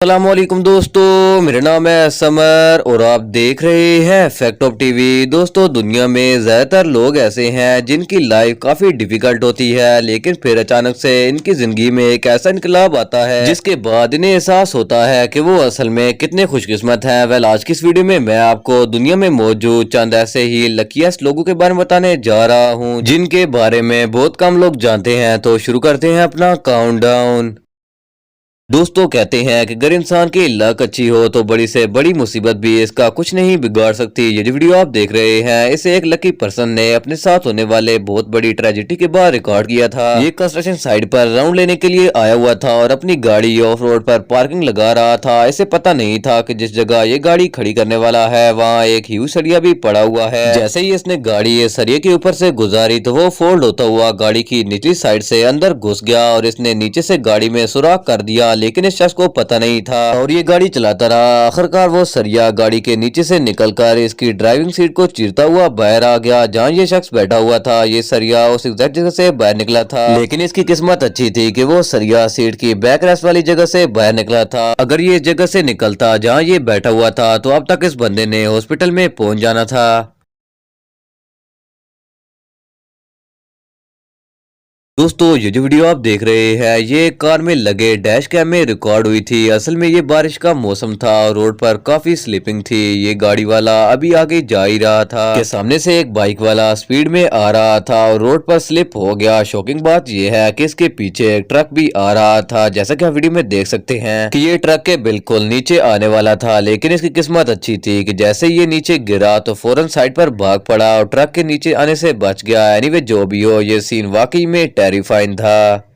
अस्सलाम वालेकुम दोस्तों, मेरा नाम है समर और आप देख रहे हैं फैक्ट ऑफ टीवी। दोस्तों, दुनिया में ज़्यादातर लोग ऐसे हैं जिनकी लाइफ काफ़ी डिफिकल्ट होती है, लेकिन फिर अचानक से इनकी ज़िंदगी में एक ऐसा इनकलाब आता है जिसके बाद इन्हें एहसास होता है कि वो असल में कितने खुशकिस्मत हैं। वेल, आज की इस वीडियो में मैं आपको दुनिया में मौजूद चंद ऐसे ही लकीएस्ट लोगों के बारे में बताने जा रहा हूँ जिनके बारे में बहुत कम लोग जानते हैं। तो शुरू करते हैं अपना काउंटडाउन। दोस्तों, कहते हैं कि अगर इंसान की लक अच्छी हो तो बड़ी से बड़ी मुसीबत भी इसका कुछ नहीं बिगाड़ सकती। ये जो वीडियो आप देख रहे हैं, इसे एक लकी पर्सन ने अपने साथ होने वाले बहुत बड़ी ट्रेजेडी के बाद रिकॉर्ड किया था। ये कंस्ट्रक्शन साइट पर राउंड लेने के लिए आया हुआ था और अपनी गाड़ी ऑफ रोड पर पार्किंग लगा रहा था। इसे पता नहीं था कि जिस जगह ये गाड़ी खड़ी करने वाला है वहाँ एक ह्यूज सरिया भी पड़ा हुआ है। जैसे ही इसने गाड़ी इस सरिये के ऊपर से गुजारी तो वो फोल्ड होता हुआ गाड़ी की निचली साइड से अंदर घुस गया और इसने नीचे से गाड़ी में सुराख कर दिया, लेकिन इस शख्स को पता नहीं था और ये गाड़ी चलाता रहा। आखिरकार वो सरिया गाड़ी के नीचे से निकलकर इसकी ड्राइविंग सीट को चीरता हुआ बाहर आ गया जहां ये शख्स बैठा हुआ था। ये सरिया उस एग्जैक्ट जगह से बाहर निकला था, लेकिन इसकी किस्मत अच्छी थी कि वो सरिया सीट की बैक रेस्ट वाली जगह से बाहर निकला था। अगर ये जगह से निकलता जहाँ ये बैठा हुआ था तो अब तक इस बंदे ने हॉस्पिटल में पहुंच जाना था। दोस्तों, ये जो वीडियो आप देख रहे हैं ये कार में लगे डैश कैम में रिकॉर्ड हुई थी। असल में ये बारिश का मौसम था और रोड पर काफी स्लिपिंग थी। ये गाड़ी वाला अभी आगे जा ही रहा था कि सामने से एक बाइक वाला स्पीड में आ रहा था और रोड पर स्लिप हो गया। शॉकिंग बात ये है कि इसके पीछे एक ट्रक भी आ रहा था, जैसा कि आप वीडियो में देख सकते हैं कि ये ट्रक के बिल्कुल नीचे आने वाला था, लेकिन इसकी किस्मत अच्छी थी कि जैसे ये नीचे गिरा तो फौरन साइड पर भाग पड़ा और ट्रक के नीचे आने से बच गया। एनीवे, जो भी हो, ये सीन वाकई में टेरिफाइंग था।